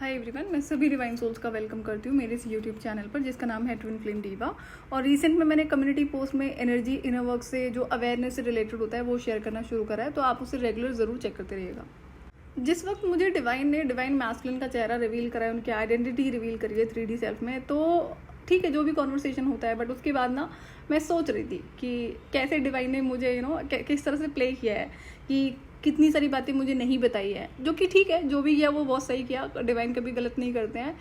Hi everyone, मैं सभी divine souls का वेलकम करती हूँ मेरे इस यूट्यूब चैनल पर जिसका नाम है ट्विन फ्लेम डीवा। और रिसेंट में मैंने कम्युनिटी पोस्ट में एनर्जी इनर वर्क से जो अवेयरनेस से रिलेटेड होता है वो शेयर करना शुरू करा है, तो आप उसे रेगुलर ज़रूर चेक करते रहिएगा। जिस वक्त मुझे डिवाइन ने डिवाइन मैस्कुलिन का चेहरा रिवील करा है, उनकी आइडेंटिटी रिवील करी है 3D सेल्फ में, तो ठीक है जो भी कॉन्वर्सेशन होता है, बट उसके बाद ना मैं सोच रही थी कि कैसे डिवाइन ने मुझे किस तरह से प्ले किया है, कि कितनी सारी बातें मुझे नहीं बताई है, जो कि ठीक है, जो भी किया वो बहुत सही किया, डिवाइन कभी गलत नहीं करते हैं।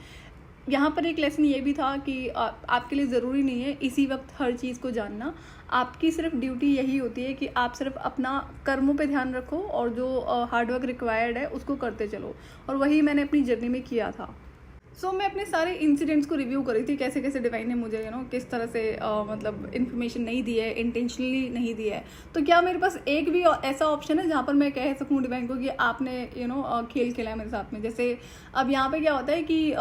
यहाँ पर एक लेसन ये भी था कि आपके लिए ज़रूरी नहीं है इसी वक्त हर चीज़ को जानना। आपकी सिर्फ ड्यूटी यही होती है कि आप सिर्फ अपना कर्मों पे ध्यान रखो और जो हार्डवर्क रिक्वायर्ड है उसको करते चलो, और वही मैंने अपनी जर्नी में किया था। मैं अपने सारे इंसिडेंट्स को रिव्यू कर रही थी, कैसे कैसे डिवाइन ने मुझे किस तरह से मतलब इन्फॉर्मेशन नहीं दी है, इंटेंशनली नहीं दी है। तो क्या मेरे पास एक भी ऐसा ऑप्शन है जहाँ पर मैं कह सकूँ डिवाइन को कि आपने खेल खेला है मेरे साथ में। जैसे अब यहाँ पे क्या होता है कि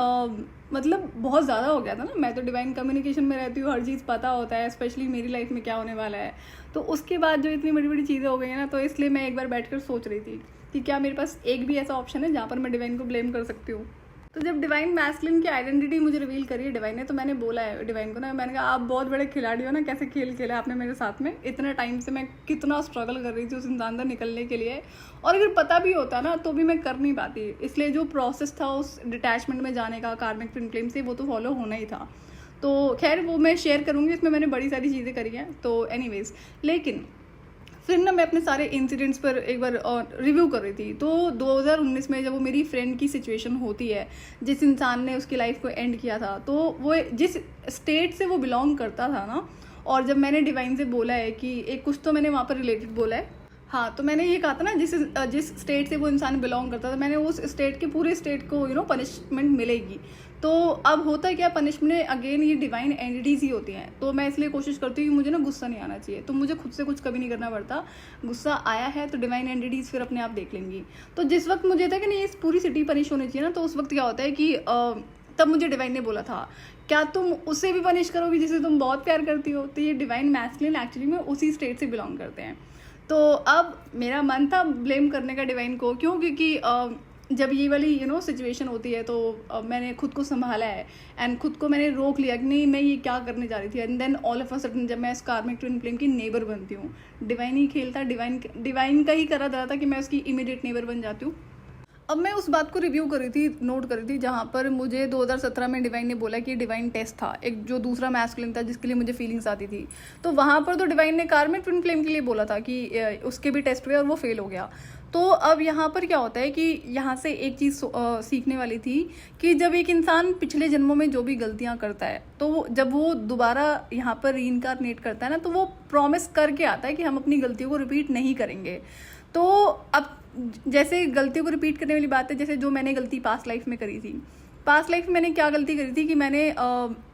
मतलब बहुत ज़्यादा हो गया था ना, मैं तो डिवाइन कम्युनिकेशन में रहती हूँ, हर चीज़ पता होता है, स्पेशली मेरी लाइफ में क्या होने वाला है। तो उसके बाद जो इतनी बड़ी बड़ी चीज़ें हो गई हैं ना, तो इसलिए मैं एक बार बैठ कर सोच रही थी कि क्या मेरे पास एक भी ऐसा ऑप्शन है जहाँ पर मैं डिवाइन को ब्लेम कर सकती हूँ। तो जब डिवाइन मैस्कुलिन की आइडेंटिटी मुझे रिवील करी है डिवाइन ने, तो मैंने बोला है डिवाइन को ना, मैंने कहा आप बहुत बड़े खिलाड़ी हो ना, कैसे खेल खेला आपने मेरे साथ में। इतने टाइम से मैं कितना स्ट्रगल कर रही थी उस इंसान से निकलने के लिए, और अगर पता भी होता ना तो भी मैं कर नहीं पाती। इसलिए जो प्रोसेस था उस डिटैचमेंट में जाने का कार्मिक ट्विन फ्लेम से, वो तो फॉलो होना ही था। तो खैर वो मैं शेयर करूँगी, इसमें मैंने बड़ी सारी चीज़ें करी हैं। तो एनीवेज, लेकिन फिर ना मैं अपने सारे इंसिडेंट्स पर एक बार रिव्यू कर रही थी। तो 2019 में जब वो मेरी फ्रेंड की सिचुएशन होती है, जिस इंसान ने उसकी लाइफ को एंड किया था, तो वो जिस स्टेट से वो बिलोंग करता था ना, और जब मैंने डिवाइन से बोला है कि एक कुछ तो मैंने वहाँ पर रिलेटेड बोला है, हाँ, तो मैंने ये कहा था ना जिस स्टेट से वो इंसान बिलोंग करता था, मैंने उस स्टेट के पूरे स्टेट को पनिशमेंट मिलेगी। तो अब होता है क्या, पनिशमेंट अगेन ये डिवाइन एंटिटीज ही होती हैं। तो मैं इसलिए कोशिश करती हूँ कि मुझे ना गुस्सा नहीं आना चाहिए, तो मुझे खुद से कुछ कभी नहीं करना पड़ता। गुस्सा आया है तो डिवाइन एंटिटीज फिर अपने आप देख लेंगी। तो जिस वक्त मुझे था कि नहीं इस पूरी सिटी पनिश होनी चाहिए ना, तो उस वक्त क्या होता है कि तब मुझे डिवाइन ने बोला था, क्या तुम उसे भी पनिश करोगी जिसे तुम बहुत प्यार करती हो। तो ये डिवाइन मैस्कुलिन एक्चुअली में उसी स्टेट से बिलोंग करते हैं। तो अब मेरा मन था ब्लेम करने का डिवाइन को, क्यों, क्योंकि जब ये वाली सिचुएशन होती है तो मैंने खुद को संभाला है एंड खुद को मैंने रोक लिया कि नहीं मैं ये क्या करने जा रही थी। And then all of a sudden जब मैं इस कार्मिक ट्विन फ्लेम की नेबर बनती हूँ, डिवाइन ही खेलता, डिवाइन का ही करा जा रहा था कि मैं उसकी इमीडिएट नेबर बन जाती हूँ। अब मैं उस बात को रिव्यू कर रही थी, नोट कर रही थी, जहाँ पर मुझे 2017 में डिवाइन ने बोला कि डिवाइन टेस्ट था, एक जो दूसरा मैस्कुलिन था जिसके लिए मुझे फीलिंग्स आती थी। तो वहाँ पर तो डिवाइन ने कार्मिक ट्विन फ्लेम के लिए बोला था कि उसके भी टेस्ट हुए और वो फेल हो गया। तो अब यहाँ पर क्या होता है कि यहाँ से एक चीज़ सीखने वाली थी कि जब एक इंसान पिछले जन्मों में जो भी गलतियाँ करता है, तो जब वो दोबारा यहाँ पर रीइंकारनेट करता है ना, तो वो प्रॉमिस करके आता है कि हम अपनी गलतियों को रिपीट नहीं करेंगे। तो अब जैसे गलतियों को रिपीट करने वाली बात है, जैसे जो मैंने गलती पास्ट लाइफ में करी थी, पास्ट लाइफ में मैंने क्या गलती करी थी कि मैंने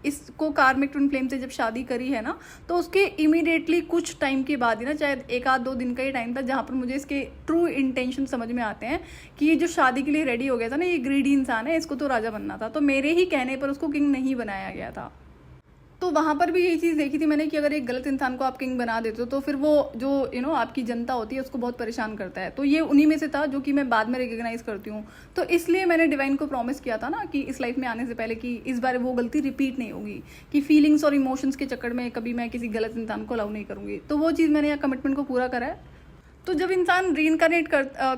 इसको कार्मिक ट्विन फ्लेम से जब शादी करी है ना, तो उसके इमीडिएटली कुछ टाइम के बाद ही ना, शायद 1-2 दिन का ही टाइम था जहाँ पर मुझे इसके ट्रू इंटेंशन समझ में आते हैं कि ये जो शादी के लिए रेडी हो गया था ना, ये ग्रीडी इंसान है, इसको तो राजा बनना था। तो मेरे ही कहने पर उसको किंग नहीं बनाया गया था। तो वहाँ पर भी यही चीज़ देखी थी मैंने कि अगर एक गलत इंसान को आप किंग बना देते हो तो फिर वो जो आपकी जनता होती है उसको बहुत परेशान करता है। तो ये उन्हीं में से था जो कि मैं बाद में रिकग्नाइज करती हूँ। तो इसलिए मैंने डिवाइन को प्रॉमिस किया था ना कि इस लाइफ में आने से पहले कि इस बार वो गलती रिपीट नहीं होगी, कि फीलिंग्स और इमोशंस के चक्कर में कभी मैं किसी गलत इंसान को अलाउ नहीं करूँगी। तो वो चीज़ मैंने यहाँ कमिटमेंट को पूरा करा है। तो जब इंसान रीइंकारनेट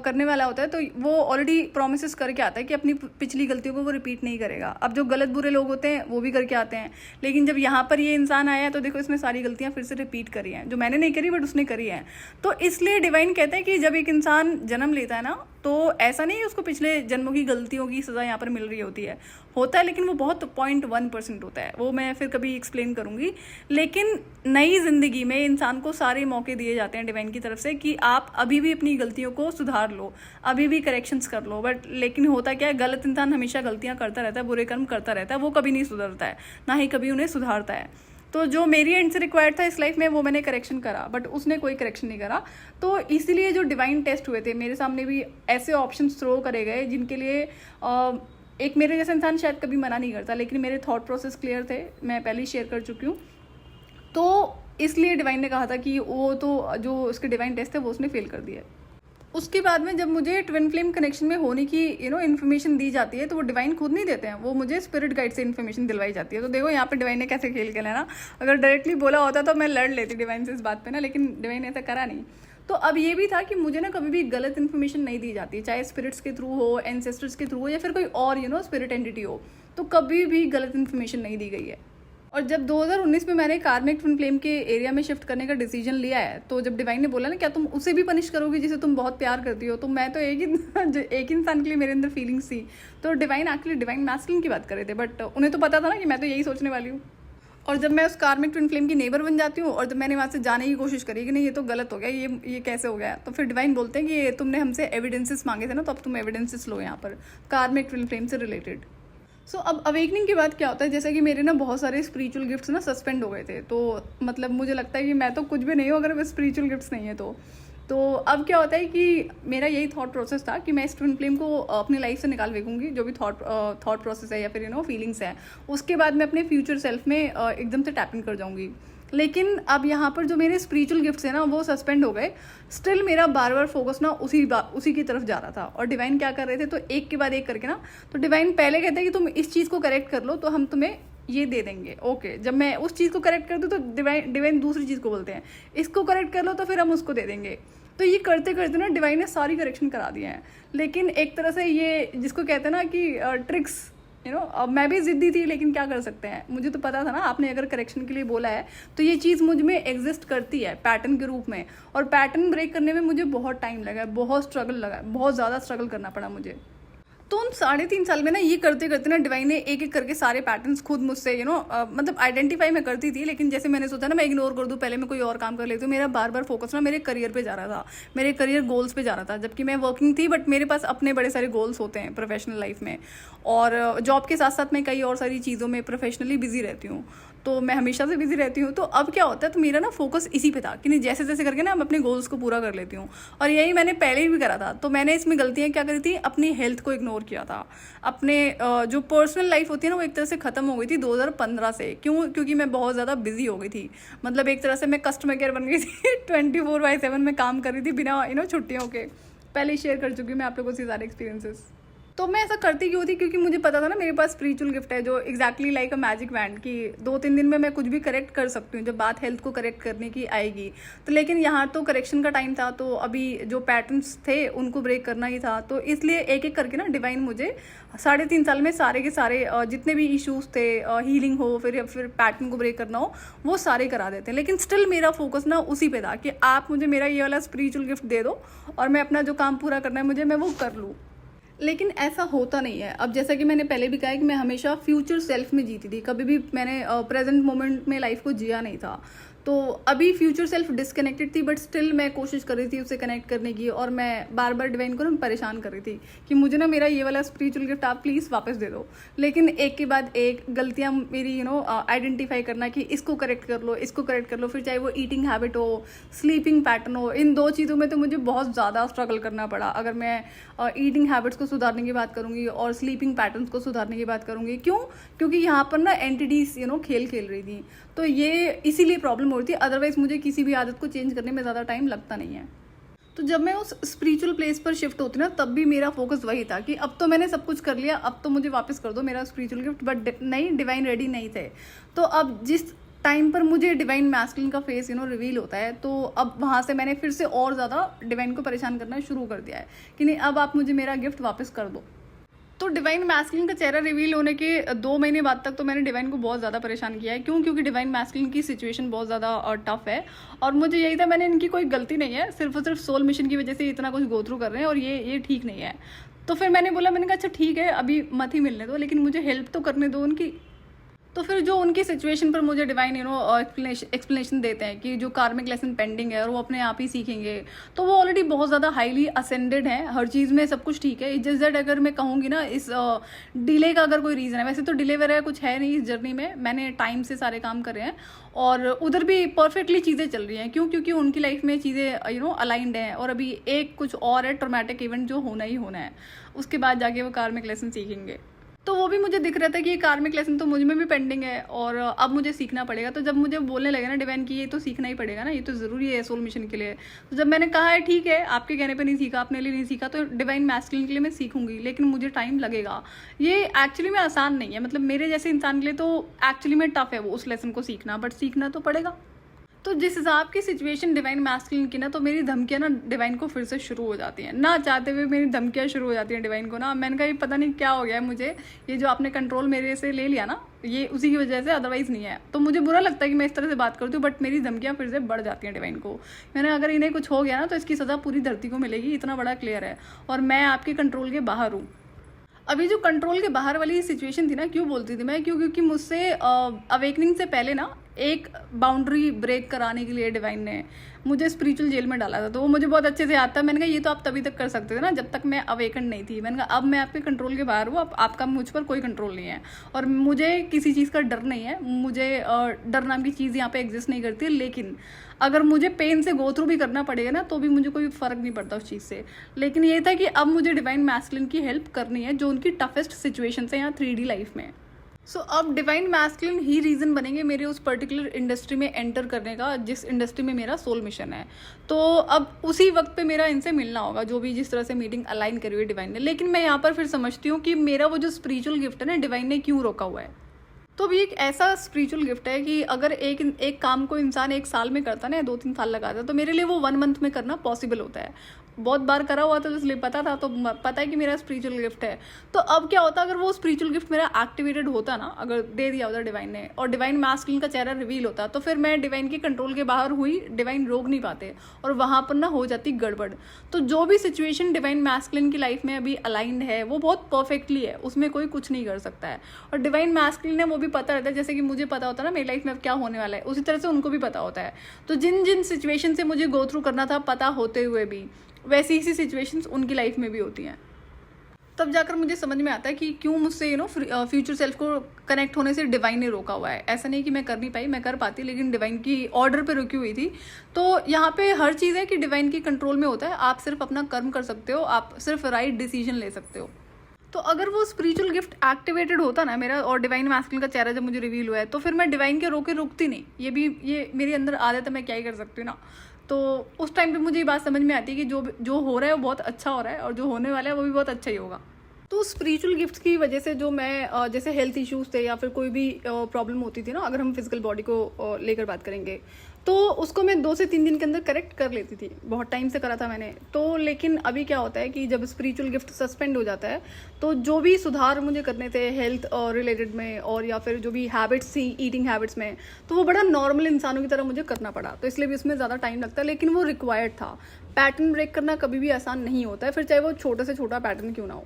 करने वाला होता है तो वो ऑलरेडी प्रोमिस करके आता है कि अपनी पिछली गलतियों को वो रिपीट नहीं करेगा। अब जो गलत बुरे लोग होते हैं वो भी करके आते हैं, लेकिन जब यहाँ पर ये इंसान आया है तो देखो इसने सारी गलतियाँ फिर से रिपीट करी हैं, जो मैंने नहीं करी बट उसने करी हैं। तो इसलिए डिवाइन कहते हैं कि जब एक इंसान जन्म लेता है ना, तो ऐसा नहीं है उसको पिछले जन्मों की गलतियों की सज़ा यहाँ पर मिल रही होता है, लेकिन वो बहुत 0.1% होता है, वो मैं फिर कभी एक्सप्लेन करूँगी। लेकिन नई ज़िंदगी में इंसान को सारे मौके दिए जाते हैं डिवाइन की तरफ से कि आप अभी भी अपनी गलतियों को सुधार लो, अभी भी करेक्शंस कर लो। बट लेकिन होता क्या है, गलत इंसान हमेशा गलतियाँ करता रहता है, बुरे कर्म करता रहता है, वो कभी नहीं सुधरता है, ना ही कभी उन्हें सुधारता है। तो जो मेरी एंड से रिक्वायर्ड था इस लाइफ में वो मैंने करेक्शन करा, बट उसने कोई करेक्शन नहीं करा। तो इसीलिए जो डिवाइन टेस्ट हुए थे मेरे सामने भी ऐसे ऑप्शन थ्रो करे गए जिनके लिए एक मेरे जैसा इंसान शायद कभी मना नहीं करता, लेकिन मेरे थॉट प्रोसेस क्लियर थे, मैं पहले ही शेयर कर चुकी हूँ। तो इसलिए डिवाइन ने कहा था कि वो तो जो उसके डिवाइन टेस्ट थे वो उसने फेल कर दिया। उसके बाद में जब मुझे ट्विन फ्लेम कनेक्शन में होने की इन्फॉर्मेशन दी जाती है, तो वो डिवाइन खुद नहीं देते हैं, वो मुझे स्पिरिट गाइड से इन्फॉर्मेशन दिलवाई जाती है। तो देखो यहाँ पे डिवाइन ने कैसे खेल खेला ना। अगर डायरेक्टली बोला होता तो मैं लड़ लेती डिवाइन से इस बात पे ना, लेकिन डिवाइन ऐसा करा नहीं। तो अब ये भी था कि मुझे ना कभी भी गलत इन्फॉर्मेशन नहीं दी जाती, चाहे स्पिरिट्स के थ्रू हो, एंसेस्टर्स के थ्रू हो, या फिर कोई और स्पिरिट एंटिटी हो, तो कभी भी गलत इन्फॉर्मेशन नहीं दी गई है। और जब 2019 में मैंने कार्मिक ट्विन फ्लेम के एरिया में शिफ्ट करने का डिसीजन लिया है, तो जब डिवाइन ने बोला ना क्या तुम उसे भी पनिश करोगी जिसे तुम बहुत प्यार करती हो, तो मैं तो एक इंसान के लिए मेरे अंदर फीलिंग्स थी। तो डिवाइन एक्चुअली डिवाइन मैस्कुलिन की बात कर रहे थे, बट उन्हें तो पता था ना कि मैं तो यही सोचने वाली हूँ। और जब मैं उस कार्मिक ट्विन फ्लेम की नेबर बन जाती हूँ और जब मैंने वहाँ से जाने की कोशिश करी कि नहीं ये तो गलत हो गया, ये कैसे हो गया, तो फिर डिवाइन बोलते हैं कि तुमने हमसे एविडेंसेस मांगे थे ना, तो अब तुम एविडेंसेस लो यहाँ पर कार्मिक ट्विन फ्लेम से रिलेटेड। सो अब अवेकनिंग के बाद क्या होता है, जैसे कि मेरे ना बहुत सारे स्पिरिचुअल गिफ्ट्स ना सस्पेंड हो गए थे। तो मतलब मुझे लगता है कि मैं तो कुछ भी नहीं हूँ अगर स्पिरिचुअल गिफ्ट्स नहीं है तो अब क्या होता है कि मेरा यही थॉट प्रोसेस था कि मैं इस ट्विन फ्लेम को अपनी लाइफ से निकाल फेंकूंगी, जो भी थॉट प्रोसेस है या फिर फीलिंग्स है, उसके बाद मैं अपने फ्यूचर सेल्फ में एकदम से टैप इन कर जाऊंगी। लेकिन अब यहाँ पर जो मेरे स्पिरिचुअल गिफ्ट्स हैं ना वो सस्पेंड हो गए। स्टिल मेरा बार बार फोकस ना उसी की तरफ जा रहा था। और डिवाइन क्या कर रहे थे, तो एक के बाद एक करके ना, तो डिवाइन पहले कहते हैं कि तुम इस चीज़ को करेक्ट कर लो तो हम तुम्हें ये दे देंगे। ओके, जब मैं उस चीज़ को करेक्ट कर दूँ तो डिवाइन दूसरी चीज़ को बोलते हैं इसको करेक्ट कर लो तो फिर हम उसको दे देंगे। तो ये करते करते ना डिवाइन ने सारी करेक्शन करा दिए हैं। लेकिन एक तरह से ये जिसको कहते हैं ना कि ट्रिक्स, अब मैं भी जिद्दी थी, लेकिन क्या कर सकते हैं, मुझे तो पता था ना आपने अगर करेक्शन के लिए बोला है तो ये चीज़ मुझ में एग्जिस्ट करती है पैटर्न के रूप में। और पैटर्न ब्रेक करने में मुझे बहुत टाइम लगा है, बहुत स्ट्रगल लगा है, बहुत ज़्यादा स्ट्रगल करना पड़ा मुझे। तो उन 3.5 साल में ना ये करते करते ना डिवाइन ने एक एक करके सारे पैटर्न्स खुद मुझसे मतलब आइडेंटिफाई मैं करती थी। लेकिन जैसे मैंने सोचा ना मैं इग्नोर कर दूं, पहले मैं कोई और काम कर लेती हूँ, मेरा बार बार फोकस ना मेरे करियर पे जा रहा था, मेरे करियर गोल्स पे जा रहा था। जबकि मैं वर्किंग थी, बट मेरे पास अपने बड़े सारे गोल्स होते हैं प्रोफेशनल लाइफ में, और जॉब के साथ साथ मैं कई और सारी चीज़ों में प्रोफेशनली बिजी रहती हूँ। तो मैं हमेशा से बिजी रहती हूँ। तो अब क्या होता है, तो मेरा ना फोकस इसी पे था कि नहीं जैसे जैसे करके ना मैं अपने गोल्स को पूरा कर लेती हूँ। और यही मैंने पहले भी करा था। तो मैंने इसमें गलतियाँ क्या करी थी, अपनी हेल्थ को इग्नोर किया था, अपने जो पर्सनल लाइफ होती है ना वो एक तरह से ख़त्म हो गई थी 2015 से। क्योंकि मैं बहुत ज़्यादा बिजी हो गई थी। मतलब एक तरह से मैं कस्टमर केयर बन गई थी 24/7 में काम कर रही थी बिना छुट्टियों के। पहले ही शेयर कर चुकी हूँ मैं आप लोगों से सारे एक्सपीरियंसेस। तो मैं ऐसा करती क्यों थी, क्योंकि मुझे पता था ना मेरे पास स्पिरिचुअल गिफ्ट है जो exactly like a magic band की 2-3 दिन में मैं कुछ भी करेक्ट कर सकती हूँ जब बात हेल्थ को करेक्ट करने की आएगी। तो लेकिन यहाँ तो करेक्शन का टाइम था, तो अभी जो पैटर्न्स थे उनको ब्रेक करना ही था। तो इसलिए एक एक करके ना डिवाइन मुझे 3.5 साल में सारे के सारे जितने भी इश्यूज थे, हीलिंग हो फिर पैटर्न को ब्रेक करना हो, वो सारे करा देते हैं। लेकिन स्टिल मेरा फोकस ना उसी पे था कि आप मुझे मेरा ये वाला स्पिरिचुअल गिफ्ट दे दो और मैं अपना जो काम पूरा करना है मुझे, मैं वो कर लूँ। लेकिन ऐसा होता नहीं है। अब जैसा कि मैंने पहले भी कहा है कि मैं हमेशा फ्यूचर सेल्फ में जीती थी, कभी भी मैंने प्रेजेंट मोमेंट में लाइफ को जिया नहीं था। तो अभी फ्यूचर सेल्फ डिस्कनेक्टेड थी, बट स्टिल मैं कोशिश कर रही थी उससे कनेक्ट करने की। और मैं बार बार डिवाइन को ना परेशान कर रही थी कि मुझे ना मेरा ये वाला स्पिरिचुअल गिफ्ट आप प्लीज़ वापस दे दो। लेकिन एक के बाद एक गलतियाँ मेरी आइडेंटिफाई करना कि इसको करेक्ट कर लो, इसको करेक्ट कर लो, फिर चाहे वो ईटिंग हैबिट हो, स्लीपिंग पैटर्न हो, इन 2 चीज़ों में तो मुझे बहुत ज़्यादा स्ट्रगल करना पड़ा। अगर मैं ईटिंग हैबिट्स को सुधारने की बात करूँगी और स्लीपिंग पैटर्न्स को सुधारने की बात करूँगी, क्योंकि यहाँ पर ना एंटिटीज खेल रही थी। तो ये इसीलिए प्रॉब्लम हो रही थी। अदरवाइज मुझे किसी भी आदत को चेंज करने में ज़्यादा टाइम लगता नहीं है। तो जब मैं उस स्पिरिचुअल प्लेस पर शिफ्ट होती ना, तब भी मेरा फोकस वही था कि अब तो मैंने सब कुछ कर लिया, अब तो मुझे वापस कर दो मेरा स्पिरिचुअल गिफ्ट। बट नहीं, डिवाइन रेडी नहीं थे। तो अब जिस टाइम पर मुझे डिवाइन मैस्कुलिन का फेस रिवील होता है, तो अब वहाँ से मैंने फिर से और ज़्यादा डिवाइन को परेशान करना शुरू कर दिया है कि नहीं अब आप मुझे मेरा गिफ्ट वापस कर दो। तो डिवाइन मैस्कुलिन का चेहरा रिवील होने के 2 महीने बाद तक तो मैंने डिवाइन को बहुत ज़्यादा परेशान किया है। क्योंकि डिवाइन मैस्कुलिन की सिचुएशन बहुत ज़्यादा टफ है और मुझे यही था, मैंने इनकी कोई गलती नहीं है, सिर्फ और सिर्फ सोल मिशन की वजह से इतना कुछ गो थ्रू कर रहे हैं और ये ठीक नहीं है। तो फिर मैंने कहा अच्छा ठीक है अभी मत ही मिलने दो, लेकिन मुझे हेल्प तो करने दो उनकी। तो फिर जो उनकी सिचुएशन पर मुझे डिवाइन एक्सप्लेनेशन देते हैं कि जो कार्मिक लेसन पेंडिंग है और वो अपने आप ही सीखेंगे, तो वो ऑलरेडी बहुत ज़्यादा हाईली असेंडेड है, हर चीज़ में सब कुछ ठीक है। जस्ट दैट अगर मैं कहूँगी ना इस डिले का अगर कोई रीज़न है, वैसे तो डिले वगैरह कुछ है नहीं इस जर्नी में, मैंने टाइम से सारे काम करे हैं और उधर भी परफेक्टली चीज़ें चल रही हैं। क्योंकि उनकी लाइफ में चीज़ें अलाइंड हैं और अभी एक कुछ और है ट्रॉमेटिक इवेंट जो होना ही होना है, उसके बाद जाके वो कार्मिक लेसन सीखेंगे। तो वो भी मुझे दिख रहा था कि ये कार्मिक लेसन तो मुझ में भी पेंडिंग है और अब मुझे सीखना पड़ेगा। तो जब मुझे बोलने लगे ना डिवाइन की ये तो सीखना ही पड़ेगा ना, ये तो ज़रूरी है सोल मिशन के लिए, तो जब मैंने कहा है ठीक है आपके कहने पे नहीं सीखा, अपने लिए नहीं सीखा, तो डिवाइन मैस्कुलिन के लिए मैं सीखूंगी, लेकिन मुझे टाइम लगेगा। ये एक्चुअली में आसान नहीं है, मतलब मेरे जैसे इंसान के लिए तो एक्चुअली में टफ है वो उस लेसन को सीखना, बट सीखना तो पड़ेगा। तो जिस हिसाब की सिचुएशन डिवाइन मैस्कुलिन की ना, तो मेरी धमकियां ना डिवाइन को फिर से शुरू हो जाती हैं, ना चाहते हुए मेरी धमकियां शुरू हो जाती हैं डिवाइन को ना। मैंने कहा ये पता नहीं क्या हो गया है मुझे, ये जो आपने कंट्रोल मेरे से ले लिया ना, ये उसी की वजह से, अदरवाइज नहीं है। तो मुझे बुरा लगता है कि मैं इस तरह से बात करती हूँ, बट मेरी धमकियां फिर से बढ़ जाती हैं डिवाइन को। मैंने अगर इन्हें कुछ हो गया ना तो इसकी सज़ा पूरी धरती को मिलेगी, इतना बड़ा क्लियर है, और मैं आपके कंट्रोल के बाहर हूँ। अभी जो कंट्रोल के बाहर वाली सिचुएशन थी ना, क्यों बोलती थी मैं, क्योंकि मुझसे अवेकनिंग से पहले ना एक बाउंड्री ब्रेक कराने के लिए डिवाइन ने मुझे स्पिरिचुअल जेल में डाला था। तो वो मुझे बहुत अच्छे से याद था। मैंने कहा ये तो आप तभी तक कर सकते थे ना जब तक मैं अवेकन नहीं थी। मैंने कहा अब मैं आपके कंट्रोल के बाहर हूँ, अब आपका मुझ पर कोई कंट्रोल नहीं है और मुझे किसी चीज़ का डर नहीं है। मुझे डर नाम की चीज़ यहाँ पे एग्जिस्ट नहीं करती, लेकिन अगर मुझे पेन से गो थ्रू भी करना पड़ेगा ना तो भी मुझे कोई फ़र्क नहीं पड़ता उस चीज़ से। लेकिन ये था कि अब मुझे डिवाइन मैस्कुलिन की हेल्प करनी है जो उनकी टफेस्ट सिचुएशन है यहाँ 3D लाइफ में। सो अब डिवाइन मैस्कुलिन ही रीज़न बनेंगे मेरे उस पर्टिकुलर इंडस्ट्री में एंटर करने का जिस इंडस्ट्री में मेरा सोल मिशन है। तो अब उसी वक्त पे मेरा इनसे मिलना होगा, जो भी जिस तरह से मीटिंग अलाइन करी हुई है डिवाइन ने। लेकिन मैं यहाँ पर फिर समझती हूँ कि मेरा वो जो स्पिरिचुअल गिफ्ट है ना, डिवाइन ने क्यों रोका हुआ है। तो अभी एक ऐसा स्पिरिचुअल गिफ्ट है कि अगर एक काम को इंसान 1 साल में करता ना, 2-3 साल लगाता, तो मेरे लिए वो 1 मंथ में करना पॉसिबल होता है। बहुत बार करा हुआ था, इसलिए पता था, तो पता है कि मेरा स्पिरिचुअल गिफ्ट है। तो अब क्या होता अगर वो स्पिरिचुअल गिफ्ट मेरा एक्टिवेटेड होता ना, अगर दे दिया होता डिवाइन ने और डिवाइन मैस्कुलिन का चेहरा रिवील होता, तो फिर मैं डिवाइन के कंट्रोल के बाहर हुई, डिवाइन रोक नहीं पाते और वहाँ पर ना हो जाती गड़बड़। तो जो भी सिचुएशन डिवाइन मैस्कुलिन की लाइफ में अभी अलाइंड है वो बहुत परफेक्टली है, उसमें कोई कुछ नहीं कर सकता है। और डिवाइन मैस्कुलिन है वो भी पता रहता है, जैसे कि मुझे पता होता है ना मेरी लाइफ में अब क्या होने वाला है, उसी तरह से उनको भी पता होता है। तो जिन जिन सिचुएशन से मुझे गो थ्रू करना था पता होते हुए भी, वैसी ही सिचुएशंस उनकी लाइफ में भी होती हैं। तब जाकर मुझे समझ में आता है कि क्यों मुझसे फ्यूचर सेल्फ को कनेक्ट होने से डिवाइन ने रोका हुआ है। ऐसा नहीं कि मैं कर नहीं पाई, मैं कर पाती, लेकिन डिवाइन की ऑर्डर पे रुकी हुई थी। तो यहाँ पे हर चीज़ है कि डिवाइन की कंट्रोल में होता है, आप सिर्फ अपना कर्म कर सकते हो, आप सिर्फ राइट डिसीजन ले सकते हो। तो अगर वो स्पिरिचुअल गिफ्ट एक्टिवेटेड होता ना मेरा और डिवाइन मैस्कुलिन का चेहरा जब मुझे रिवील हुआ है, तो फिर मैं डिवाइन के रोके रुकती नहीं। ये मेरे अंदर आदत है, मैं क्या ही कर सकती हूँ ना। तो उस टाइम पे मुझे ये बात समझ में आती है कि जो हो रहा है वो बहुत अच्छा हो रहा है और जो होने वाला है वो भी बहुत अच्छा ही होगा। तो स्पिरिचुअल गिफ्ट्स की वजह से जो मैं जैसे हेल्थ इश्यूज थे या फिर कोई भी प्रॉब्लम होती थी ना, अगर हम फिजिकल बॉडी को लेकर बात करेंगे, तो उसको मैं 2 से 3 दिन के अंदर करेक्ट कर लेती थी। बहुत टाइम से करा था मैंने तो। लेकिन अभी क्या होता है कि जब स्पिरिचुअल गिफ्ट सस्पेंड हो जाता है तो जो भी सुधार मुझे करने थे हेल्थ रिलेटेड में और या फिर जो भी हैबिट्स थी ईटिंग हैबिट्स में, तो वो बड़ा नॉर्मल इंसानों की तरह मुझे करना पड़ा। तो इसलिए भी उसमें ज़्यादा टाइम लगता है, लेकिन वो रिक्वायर्ड था। पैटर्न ब्रेक करना कभी भी आसान नहीं होता है, फिर चाहे वो छोटे से छोटा पैटर्न क्यों ना हो।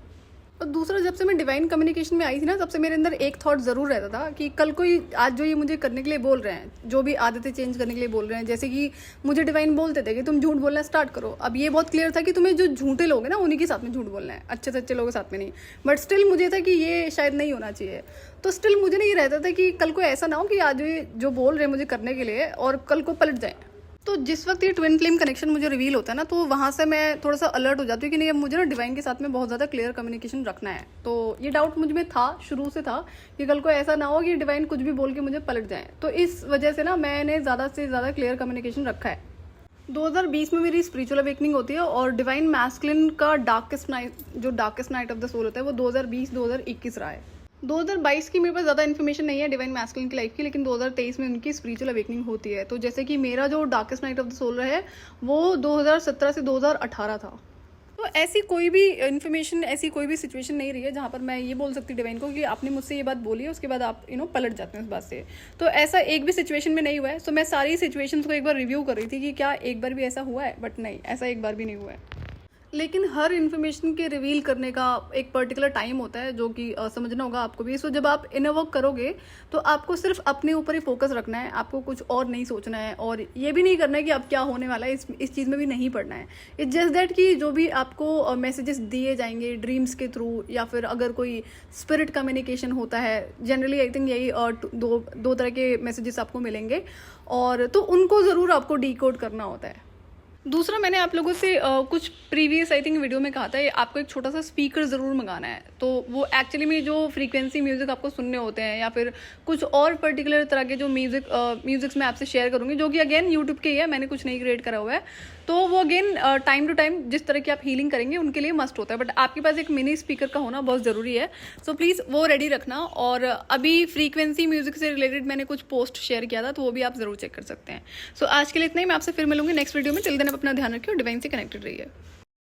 और दूसरा, जब से मैं डिवाइन कम्युनिकेशन में आई थी ना, तब से मेरे अंदर एक थॉट ज़रूर रहता था कि कल कोई आज जो ये मुझे करने के लिए बोल रहे हैं, जो भी आदतें चेंज करने के लिए बोल रहे हैं, जैसे कि मुझे डिवाइन बोलते थे कि तुम झूठ बोलना स्टार्ट करो। अब ये बहुत क्लियर था कि तुम्हें जो झूठे लोग हैं ना उन्हीं के साथ में झूठ बोलना है, अच्छे से अच्छे लोगों के साथ में नहीं। बट स्टिल मुझे था कि ये शायद नहीं होना चाहिए। तो स्टिल मुझे नहीं रहता था कि कल को ऐसा ना हो कि आज ये जो बोल रहे हैं मुझे करने के लिए और कल को पलट जाए। तो जिस वक्त ये ट्विन फ्लेम कनेक्शन मुझे रिवील होता है ना, तो वहाँ से मैं थोड़ा सा अलर्ट हो जाती हूँ कि नहीं, अब मुझे ना डिवाइन के साथ में बहुत ज़्यादा क्लियर कम्युनिकेशन रखना है। तो ये डाउट मुझ में था, शुरू से था कि कल को ऐसा ना हो कि डिवाइन कुछ भी बोल के मुझे पलट जाए। तो इस वजह से ना मैंने ज़्यादा से ज़्यादा क्लियर कम्युनिकेशन रखा है। 2020 में मेरी स्पिरिचुअल अवेकनिंग होती है और डिवाइन मैस्कुलिन का darkest night of the soul होता है वो 2020-2021 रहा है। 2022 की मेरे पास ज़्यादा इन्फॉर्मेशन नहीं है डिवाइन मैस्कुलिन की लाइफ की, लेकिन 2023 में उनकी स्पिरिचुअल अवेकनिंग होती है। तो जैसे कि मेरा जो darkest night of the soul है वो 2017 से 2018 था। तो ऐसी कोई भी इन्फॉर्मेशन, ऐसी कोई भी सिचुएशन नहीं रही है जहाँ पर मैं ये बोल सकती डिवाइन को कि आपने मुझसे ये बात बोली है, उसके बाद आप पलट जाते हैं उस बात से। तो ऐसा एक भी सिचुएशन में नहीं हुआ है। तो मैं सारी सिचुएशंस को एक बार रिव्यू कर रही थी कि क्या एक बार भी ऐसा हुआ है, बट नहीं, ऐसा एक बार भी नहीं हुआ है। लेकिन हर इन्फॉर्मेशन के रिवील करने का एक पर्टिकुलर टाइम होता है जो कि समझना होगा आपको भी। सो जब आप इनर वर्क करोगे तो आपको सिर्फ अपने ऊपर ही फोकस रखना है, आपको कुछ और नहीं सोचना है और ये भी नहीं करना है कि अब क्या होने वाला है, इस चीज़ में भी नहीं पड़ना है। इट्स जस्ट दैट कि जो भी आपको मैसेजेस दिए जाएंगे ड्रीम्स के थ्रू या फिर अगर कोई स्पिरिट कम्युनिकेशन होता है, जनरली आई थिंक यही दो तरह के मैसेजेस आपको मिलेंगे और तो उनको ज़रूर आपको डीकोड करना होता है। दूसरा मैंने आप लोगों से कुछ प्रीवियस आई थिंक वीडियो में कहा था, ये आपको एक छोटा सा स्पीकर ज़रूर मंगाना है। तो वो एक्चुअली में जो फ्रीक्वेंसी म्यूज़िक आपको सुनने होते हैं या फिर कुछ और पर्टिकुलर तरह के जो म्यूज़िक्स मैं आपसे शेयर करूँगी, जो कि अगेन यूट्यूब के ही है, मैंने कुछ नहीं क्रिएट करा हुआ है। तो वो अगेन टाइम टू टाइम जिस तरह की आप हीलिंग करेंगे उनके लिए मस्ट होता है, बट आपके पास एक मिनी स्पीकर का होना बहुत ज़रूरी है। सो प्लीज़ वो रेडी रखना। और अभी फ्रीक्वेंसी म्यूज़िक से रिलेटेड मैंने कुछ पोस्ट शेयर किया था, तो वो भी आप ज़रूर चेक कर सकते हैं। सो आज के लिए इतना ही, मैं आपसे फिर मिलूंगी नेक्स्ट वीडियो में। टिल देन आप अपना ध्यान रखिए और डिवाइन से कनेक्टेड रहिए।